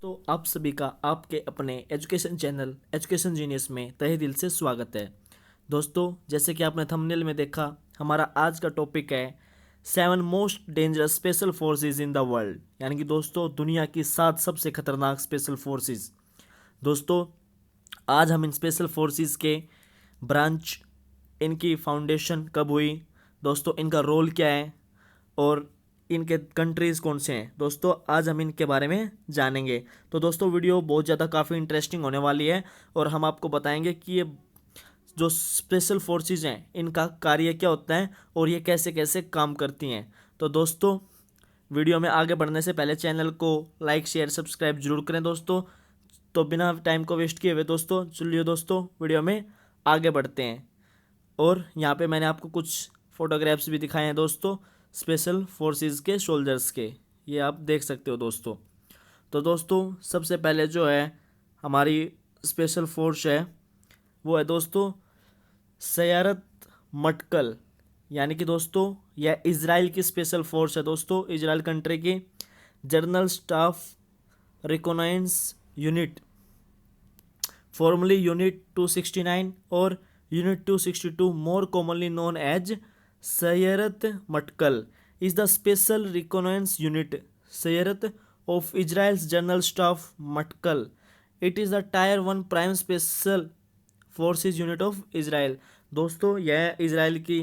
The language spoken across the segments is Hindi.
तो आप सभी का आपके अपने एजुकेशन चैनल एजुकेशन जीनियस में तहे दिल से स्वागत है। दोस्तों, जैसे कि आपने थंबनेल में देखा, हमारा आज का टॉपिक है 7 most dangerous special forces in the world, यानी कि दोस्तों दुनिया की 7 सबसे खतरनाक स्पेशल फोर्सेस। दोस्तों, आज हम इन स्पेशल फोर्सेस के ब्रांच, इनकी फाउंडेशन कब हुई, दोस्तों इनका रोल क्या है और इनके कंट्रीज़ कौन से हैं, दोस्तों आज हम इनके बारे में जानेंगे। तो दोस्तों वीडियो बहुत ज़्यादा काफ़ी इंटरेस्टिंग होने वाली है और हम आपको बताएंगे कि ये जो स्पेशल फोर्सेस हैं इनका कार्य क्या होता है और ये कैसे कैसे काम करती हैं। तो दोस्तों वीडियो में आगे बढ़ने से पहले चैनल को लाइक शेयर सब्सक्राइब जरूर करें दोस्तों। तो बिना टाइम को वेस्ट किए हुए दोस्तों चलिए दोस्तों वीडियो में आगे बढ़ते हैं। और यहाँ पे मैंने आपको कुछ फोटोग्राफ्स भी दिखाए हैं दोस्तों स्पेशल फोर्सेस के सोल्जर्स के, ये आप देख सकते हो दोस्तों। तो दोस्तों सबसे पहले जो है हमारी स्पेशल फोर्स है वो है दोस्तों सयारत मटकल, यानी कि दोस्तों यह इजराइल की स्पेशल फोर्स है दोस्तों। इजराइल कंट्री की general staff reconnaissance unit, formally unit 269 और unit 262, more commonly known as Sayarat Matkal, is the special reconnaissance unit Sayarat of Israel's General Staff Matkal. It is the Tier 1 prime special forces unit of Israel. दोस्तों यह इजराइल की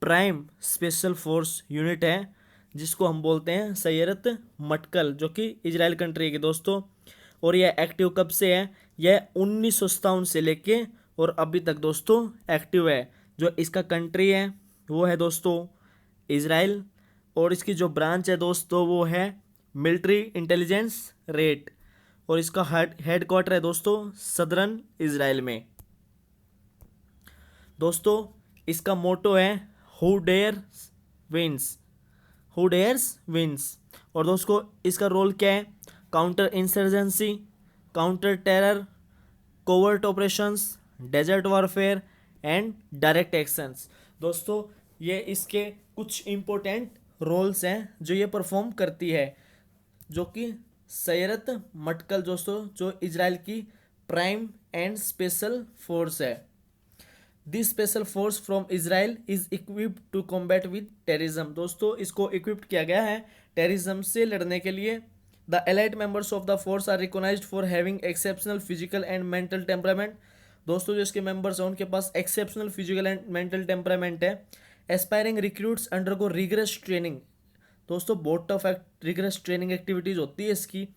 प्राइम स्पेशल फोर्स यूनिट है जिसको हम बोलते हैं सैयरत मटकल, जो कि इजराइल कंट्री की दोस्तों। और यह एक्टिव कब से है, यह 1957 से लेके और अभी तक दोस्तों एक्टिव है। जो इसका कंट्री है वो है दोस्तों इजराइल और इसकी जो ब्रांच है दोस्तों वो है मिलिट्री इंटेलिजेंस रेट और इसका हेड क्वार्टर है दोस्तों सदर्न इजराइल में। दोस्तों इसका मोटो है who dares wins, who dares wins. और दोस्तों इसका रोल क्या है, counter insurgency, counter terror, covert operations, desert warfare and direct actions. दोस्तों ये इसके कुछ इम्पोर्टेंट रोल्स हैं जो ये परफॉर्म करती है, जो कि सैयरत मटकल दोस्तों जो इजराइल की प्राइम एंड स्पेशल फोर्स है। This special force from Israel is equipped to combat with terrorism. दोस्तों इसको इक्विप्ड किया गया है टेररिज्म से लड़ने के लिए। The elite members of the force are recognised for having exceptional physical and mental temperament. दोस्तों जो इसके मेंबर्स हैं उनके पास exceptional physical and mental temperament है। Aspiring recruits undergo rigorous training. दोस्तों बहुत टफ रिगरस ट्रेनिंग एक्टिविटीज होती है इसकी,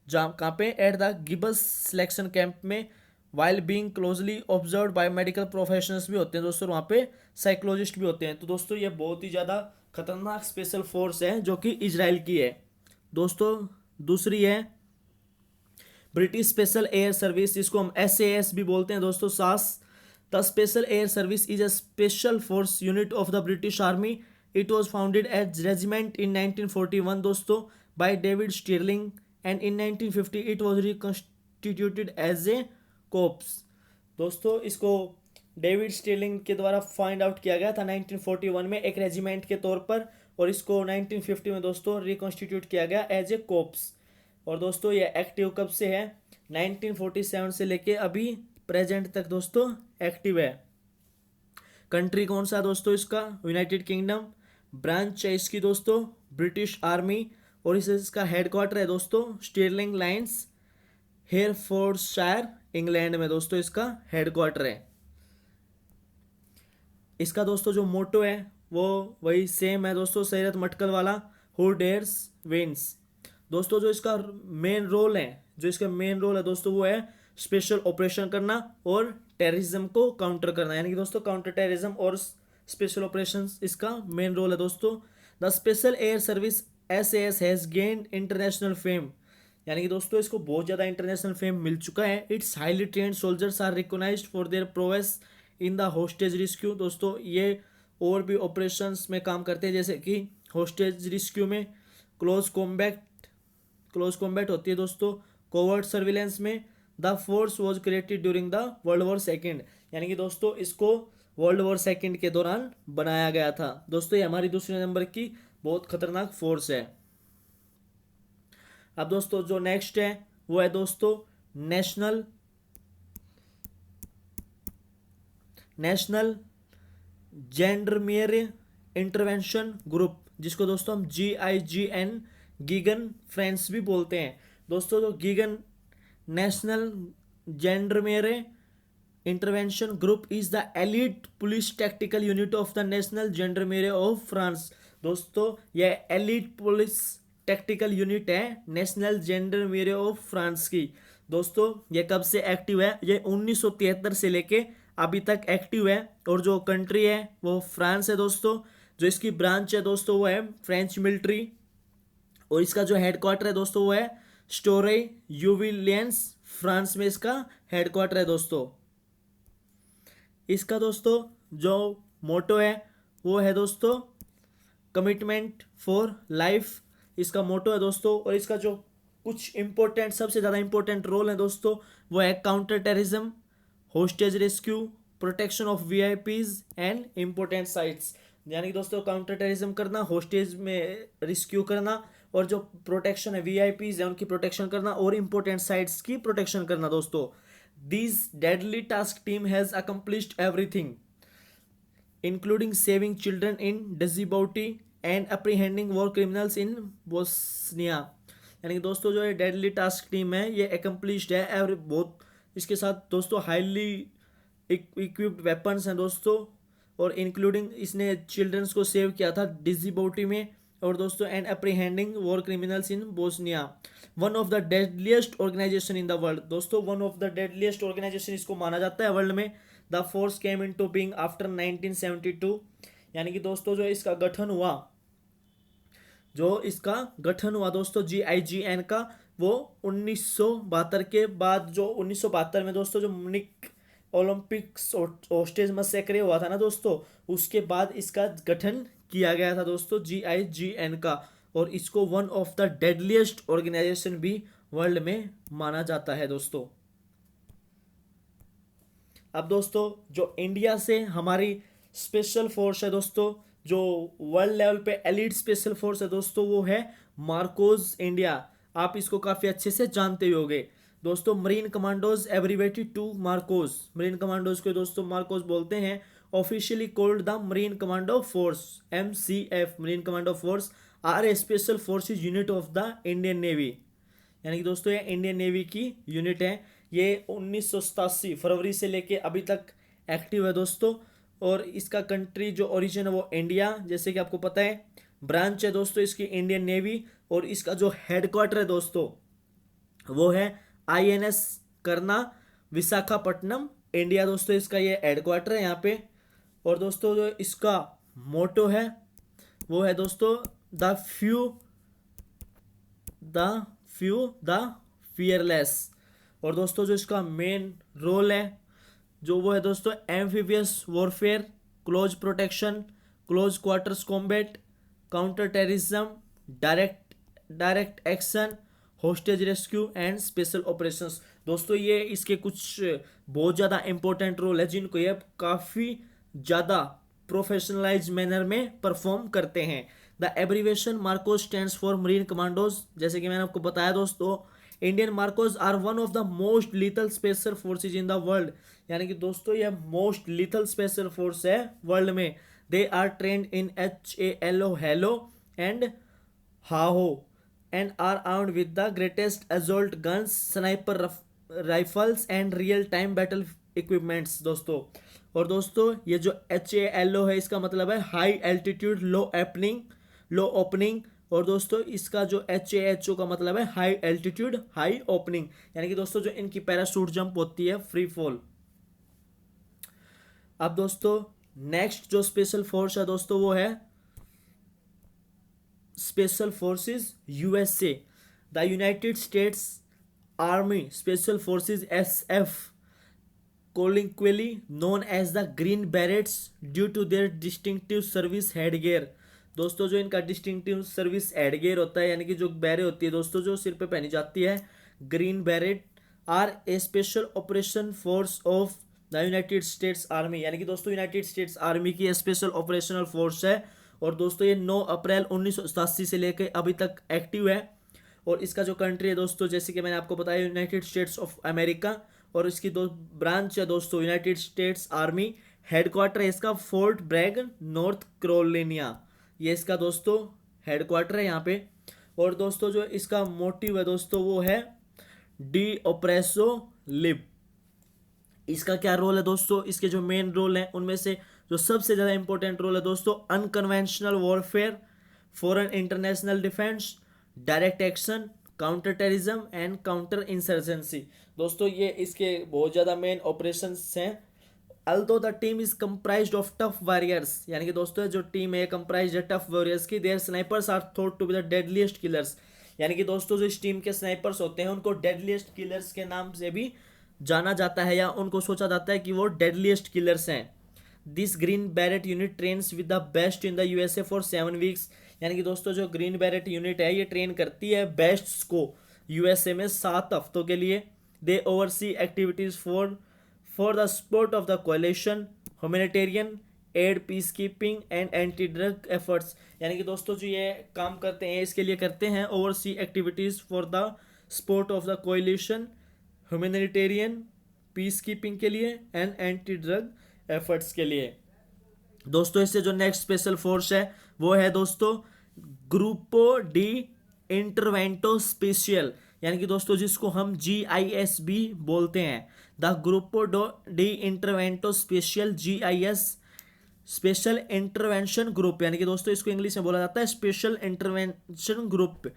जहाँ कहाँ पे at the Gibbs selection camp में, while being closely observe by medical professionals भी होते हैं दोस्तों, वहाँ पे साइकोलॉजिस्ट भी होते हैं। तो दोस्तों ये बहुत ही ज़्यादा खतरनाक स्पेशल फोर्स है जो कि इजराइल की है। दोस्तों दूसरी है ब्रिटिश स्पेशल एयर सर्विस, जिसको हम SAS भी बोलते हैं दोस्तों, SAS. The special air service is a special force unit of the British army. It was founded as regiment in 1941 दोस्तों by David Stirling and in 1950 it was reconstituted as a corps. दोस्तों इसको डेविड स्टिरलिंग के द्वारा फाइंड आउट किया गया था 1941 में एक रेजिमेंट के तौर पर, और इसको 1950 में दोस्तों रिकॉन्स्टिट्यूट किया गया एज ए कोप्स। और दोस्तों ये एक्टिव कब से है, 1947 से लेके अभी प्रेजेंट तक दोस्तों एक्टिव है। कंट्री कौन सा दोस्तों इसका, यूनाइटेड किंगडम। ब्रांच है इसकी दोस्तों ब्रिटिश आर्मी और इसका हेडक्वार्टर है दोस्तों स्टिरलिंग लाइन्स, हेयरफोर्डशायर, इंग्लैंड में दोस्तों इसका हेडक्वार्टर है। इसका दोस्तों जो मोटो है वो वही सेम है दोस्तों सैयरत मटकल वाला, हु डेयर्स विंस। दोस्तों जो इसका मेन रोल है दोस्तों वो है स्पेशल ऑपरेशन करना और टेररिज्म को काउंटर करना, यानी कि दोस्तों काउंटर टेररिज्म और स्पेशल ऑपरेशंस इसका मेन रोल है दोस्तों। The special air service SAS has gained international fame, यानी कि दोस्तों इसको बहुत ज़्यादा इंटरनेशनल फेम मिल चुका है। It's highly trained soldiers are recognised for their prowess in the hostage rescue. दोस्तों ये और भी ऑपरेशंस में काम करते हैं, जैसे कि होस्टेज रिस्क्यू में, क्लोज कॉम्बैट होती है दोस्तों, कोवर्ट सर्विलेंस में। The force was created during the world war second, यानी कि दोस्तों इसको वर्ल्ड वॉर सेकेंड के दौरान बनाया गया था। दोस्तों ये हमारी दूसरे नंबर की बहुत खतरनाक फोर्स है। अब दोस्तों जो नेक्स्ट है वो है दोस्तों national national Gendarmerie Intervention group, जिसको दोस्तों हम GIGN गीगन फ्रेंड्स भी बोलते हैं दोस्तों। तो GIGN National Gendarmerie Intervention group is the elite police tactical unit of the National Gendarmerie of France. दोस्तों यह एलिट पुलिस टैक्टिकल यूनिट है नेशनल जेंडरमेयर ऑफ फ्रांस की। दोस्तों ये कब से एक्टिव है? ये 1973 से लेके अभी तक एक्टिव है, और जो कंट्री है वो फ्रांस है दोस्तों। जो इसकी ब्रांच है दोस्तों वो है फ्रेंच मिलिट्री, और इसका जो हेडक्वार्टर है दोस्तों वो है स्टोरे यूविलियंस, फ्रांस में इसका हेडक्वार्टर है दोस्तों। इसका दोस्तों जो मोटो है वो है दोस्तों कमिटमेंट फॉर लाइफ, इसका मोटो है दोस्तों। और इसका जो कुछ इंपॉर्टेंट, सबसे ज़्यादा इंपॉर्टेंट रोल है दोस्तों वो है counter terrorism, hostage rescue, protection of VIPs and important sites. यानी कि दोस्तों काउंटर टेररिज्म करना, होस्टेज में रिस्क्यू करना, और जो प्रोटेक्शन है VIPs है उनकी प्रोटेक्शन करना, और इम्पोर्टेंट साइट्स की प्रोटेक्शन करना दोस्तों। This deadly task team has accomplished everything including saving children in Djibouti and apprehending war criminals in Bosnia. यानी कि दोस्तों जो ये डेडली टास्क टीम है ये एकम्प्लिश्ड है एवरी बहुत, इसके साथ दोस्तों हाईली इक्विप्ड वेपन्स हैं दोस्तों, और इंक्लूडिंग इसने चिल्ड्रंस को सेव किया था डिजिबाउटी में, और दोस्तों and apprehending war criminals in Bosnia. One of the deadliest organization in the world. दोस्तों one of the deadliest organization इसको माना जाता है वर्ल्ड में। The force came into being after 1972। यानी कि दोस्तों जो इसका गठन हुआ दोस्तों GIGN का, वो 1972 के बाद, जो 1972 में दोस्तों जो म्यूनिख ओलंपिक्स होस्टेज मसैकरे हुआ था ना दोस्तों, उसके बाद इसका गठन किया गया था दोस्तों GIGN का, और इसको one of the deadliest organisation भी वर्ल्ड में माना जाता है दोस्तों। अब दोस्तों जो इंडिया से हमारी स्पेशल फोर्स है दोस्तों, जो वर्ल्ड लेवल पे एलिट स्पेशल फोर्स है दोस्तों, वो है मार्कोस इंडिया। आप इसको काफ़ी अच्छे से जानते ही होंगे दोस्तों। Marine commandos abbreviated to MARCOS, marine commandos को दोस्तों मार्कोस बोलते हैं। Officially called the marine commando force MCF, marine commando force are a special forces unit of the Indian navy. यानी कि दोस्तों ये इंडियन नेवी की यूनिट है। ये 1987 फरवरी से लेके अभी तक एक्टिव है दोस्तों, और इसका कंट्री जो ओरिजिन है वो इंडिया, जैसे कि आपको पता है। ब्रांच है दोस्तों इसकी इंडियन नेवी, और इसका जो हेडक्वार्टर है दोस्तों वो है INS करना, विशाखापट्टनम, इंडिया दोस्तों इसका ये हेडक्वार्टर है यहाँ पे। और दोस्तों जो इसका मोटो है वो है दोस्तों द फियरलेस। और दोस्तों जो इसका मेन रोल है जो वो है दोस्तों amphibious warfare, close protection, close quarters combat, counter terrorism, direct action, hostage rescue and special operations. दोस्तों ये इसके कुछ बहुत ज़्यादा इंपॉर्टेंट रोल है जिनको ये काफ़ी ज़्यादा प्रोफेशनलाइज मैनर में परफॉर्म करते हैं। The abbreviation MARCOS stands for marine commandos. जैसे कि मैंने आपको बताया दोस्तों, Indian MARCOS are one of the most lethal special forces in the world. यानी कि दोस्तों यह मोस्ट लीथल स्पेशल फोर्स है वर्ल्ड में। They are trained in HALO HALO and HAHO and are armed with the greatest assault guns, sniper rifles and real time battle equipments दोस्तों। और दोस्तों ये जो HALO है इसका मतलब है हाई एल्टीट्यूड लो ओपनिंग, और दोस्तों इसका जो HAHO का मतलब है हाई एल्टीट्यूड हाई ओपनिंग। यानी कि दोस्तों जो इनकी पैराशूट जंप होती है फ्री फॉल। अब दोस्तों नेक्स्ट जो स्पेशल फोर्स है दोस्तों वो है special forces USA, the United States army special forces SF, colloquially known as the Green Berets due to their distinctive service headgear। दोस्तों जो इनका डिस्टिंक्टिव सर्विस हेडगेयर होता है, यानी कि जो बैरे होती है दोस्तों जो सिर पे पहनी जाती है, green beret are a special operation force of the United States army. यानी कि दोस्तों यूनाइटेड स्टेट्स आर्मी की स्पेशल ऑपरेशनल फोर्स है। और दोस्तों ये 9 अप्रैल 1987 से लेकर अभी तक एक्टिव है, और इसका जो कंट्री है दोस्तों, जैसे कि मैंने आपको बताया, यूनाइटेड स्टेट्स ऑफ अमेरिका, और इसकी दो ब्रांच है दोस्तों, यूनाइटेड स्टेट्स आर्मी। हेडक्वार्टर है इसका फोर्ट ब्रैग, नॉर्थ कैरोलिना, ये इसका दोस्तों हेडक्वार्टर है यहाँ पे। और दोस्तों जो इसका मोटिव है दोस्तों वो है डी ऑपरेसो लिब। इसका क्या रोल है दोस्तों, इसके जो मेन रोल हैं उनमें से जो सबसे ज़्यादा इंपॉर्टेंट रोल है दोस्तों, unconventional warfare, foreign international defence, direct action, counter terrorism and counter insurgency. दोस्तों ये इसके बहुत ज़्यादा मेन ऑपरेशंस हैं। Although the team is comprised of tough warriors, यानी कि दोस्तों जो टीम है कंप्राइज्ड है टफ वॉरियर्स की, their snipers are thought to be the deadliest killers, यानी कि दोस्तों जो इस टीम के स्नाइपर्स होते हैं उनको डेडलीस्ट किलर्स के नाम से भी जाना जाता है, या उनको सोचा जाता है कि वो डेडलीस्ट किलर्स हैं। This green beret unit trains with the best in the USA for 7 weeks, यानी कि दोस्तों जो ग्रीन बैरेट यूनिट है ये ट्रेन करती है बेस्ट्स को यूएसए में 7 हफ्तों के लिए। They oversee activities for the support of the coalition, humanitarian aid, peace keeping and anti drug efforts, यानी कि दोस्तों जो ये काम करते हैं इसके लिए करते हैं oversee activities for the support of the coalition, humanitarian, peace keeping के लिए एंड एंटी ड्रग एफर्ट्स के लिए। दोस्तों इससे जो नेक्स्ट स्पेशल फोर्स है वो है दोस्तों ग्रुपो डी इंटरवेंटो स्पेशल, यानी कि दोस्तों जिसको हम GIS भी बोलते हैं, the Gruppo di Intervento Speciale, GIS special intervention group, यानी कि दोस्तों इसको इंग्लिश में बोला जाता है special intervention group,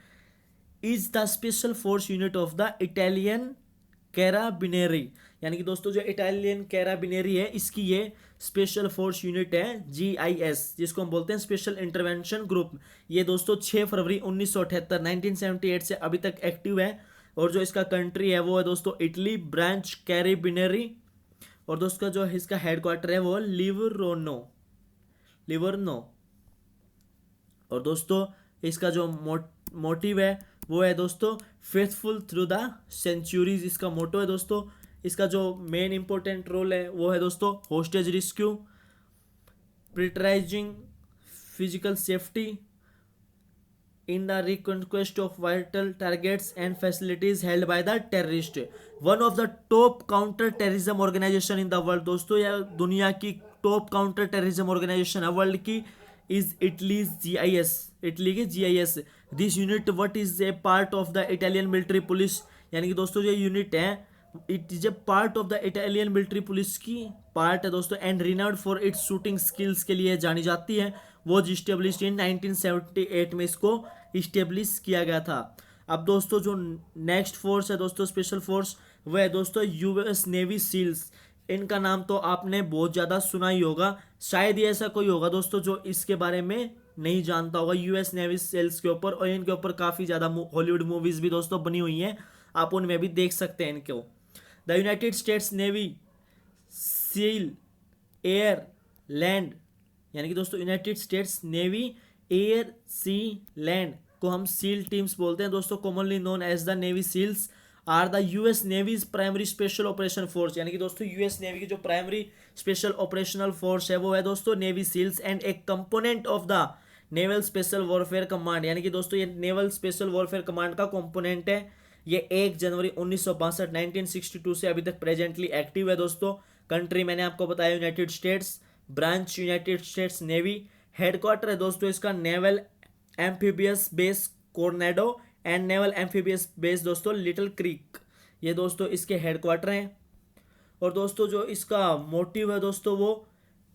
is the special force unit of the Italian Carabinieri, यानी कि दोस्तों जो इटालियन कैराबिनेरी है इसकी ये स्पेशल फोर्स यूनिट है GIS, जिसको हम बोलते हैं स्पेशल इंटरवेंशन ग्रुप। ये दोस्तों 6 फरवरी 1978 1978 से अभी तक एक्टिव है, और जो इसका कंट्री है वो है दोस्तों इटली, ब्रांच कैरिबिनेरी, और दोस्तों जो इसका हेडक्वार्टर है वो लिवरनो। और दोस्तों इसका जो मोटिव है वो है दोस्तों फेथफुल थ्रू द सेंचुरीज, इसका मोटो है दोस्तों। इसका जो मेन इंपॉर्टेंट रोल है वो है दोस्तों hostage rescue, prioritizing physical safety in the reconquest of vital targets and facilities held by the terrorist, one of the top counter terrorism organization in the world. दोस्तों यह दुनिया की टॉप काउंटर टेररिज्म ऑर्गेनाइजेशन है वर्ल्ड की, इज इटलीज GIS, इटली की GIS। This unit what is a part of the Italian military police, यानी कि दोस्तों ये यूनिट है it is a part of the Italian military police की पार्ट है दोस्तों, and renowned for its shooting skills के लिए जानी जाती है। वो इस्टेब्लिश इन 1978 में इसको इस्टेब्लिश किया गया था। अब दोस्तों जो नेक्स्ट फोर्स है दोस्तों स्पेशल फोर्स, वह है दोस्तों US नेवी सील्स। इनका नाम तो आपने बहुत ज़्यादा सुना ही होगा, शायद ही ऐसा कोई होगा दोस्तों जो इसके बारे में नहीं जानता होगा US नेवी सील्स के ऊपर, और इनके ऊपर काफ़ी ज़्यादा हॉलीवुड मूवीज़ भी दोस्तों बनी हुई हैं, आप उनमें भी देख सकते हैं इनको। The United States navy SEAL air land, यानी कि दोस्तों United States navy air sea land को हम सील टीम्स बोलते हैं दोस्तों, commonly known as the navy SEALs, are the US navy's primary special operation force, यानी कि दोस्तों US नेवी की जो प्राइमरी स्पेशल ऑपरेशनल फोर्स है वो है दोस्तों नेवी सील्स, एंड एक component of the naval special warfare command, यानी कि दोस्तों ये नेवल स्पेशल वॉरफेयर कमांड का कंपोनेंट है। ये 1 जनवरी 1962 1962 से अभी तक प्रेजेंटली एक्टिव है दोस्तों। कंट्री मैंने आपको बताया United States, branch United States Navy, headquarter है दोस्तों इसका naval amphibious base Coronado and naval amphibious base दोस्तों लिटिल क्रीक, ये दोस्तों इसके हेडक्वार्टर हैं। और दोस्तों जो इसका मोटिव है दोस्तों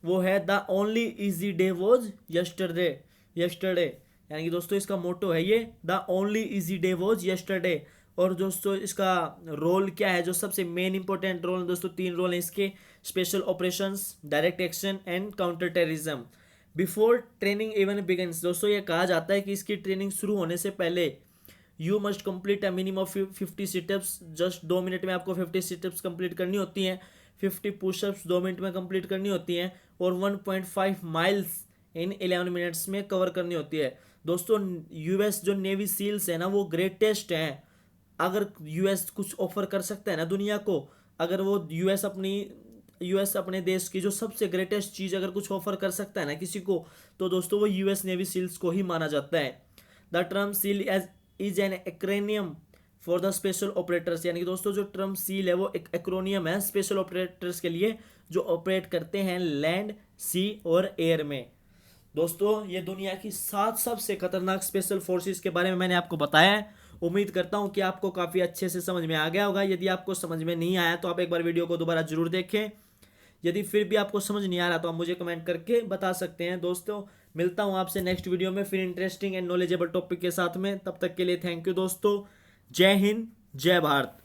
वो है the only easy day was yesterday, यानी कि दोस्तों इसका मोटो है ये the only easy day was yesterday. और दोस्तों इसका रोल क्या है, जो सबसे मेन इंपॉर्टेंट रोल दोस्तों 3 रोल हैं इसके, special operations, direct action and counter terrorism. Before training even begins, दोस्तों ये कहा जाता है कि इसकी ट्रेनिंग शुरू होने से पहले you must complete a minimum of 50 sit-ups, just 2 minute में आपको 50 सिटअप्स कंप्लीट करनी होती हैं, 50 पुशअप्स 2 मिनट में कंप्लीट करनी होती हैं, और 1.5 माइल्स इन 11 मिनट्स में कवर करनी होती है। दोस्तों US जो नेवी सील्स है ना वो ग्रेटेस्ट हैं, अगर US कुछ ऑफर कर सकता है ना दुनिया को, अगर वो US अपने देश की जो सबसे ग्रेटेस्ट चीज़ अगर कुछ ऑफर कर सकता है ना किसी को, तो दोस्तों वो US नेवी सील्स को ही माना जाता है। The term seal is an acromion for the special operators, यानी कि दोस्तों जो टर्म सील है वो एक एक्रोनियम है स्पेशल ऑपरेटर्स के लिए जो ऑपरेट करते हैं लैंड, सी और एयर में। दोस्तों ये दुनिया की 7 सबसे खतरनाक स्पेशल फोर्सेस के बारे में मैंने आपको बताया है। उम्मीद करता हूं कि आपको काफ़ी अच्छे से समझ में आ गया होगा। यदि आपको समझ में नहीं आया तो आप एक बार वीडियो को दोबारा जरूर देखें। यदि फिर भी आपको समझ नहीं आ रहा तो आप मुझे कमेंट करके बता सकते हैं। दोस्तों मिलता हूं आपसे नेक्स्ट वीडियो में फिर इंटरेस्टिंग एंड नॉलेजेबल टॉपिक के साथ में। तब तक के लिए थैंक यू दोस्तों। जय हिंद, जय भारत।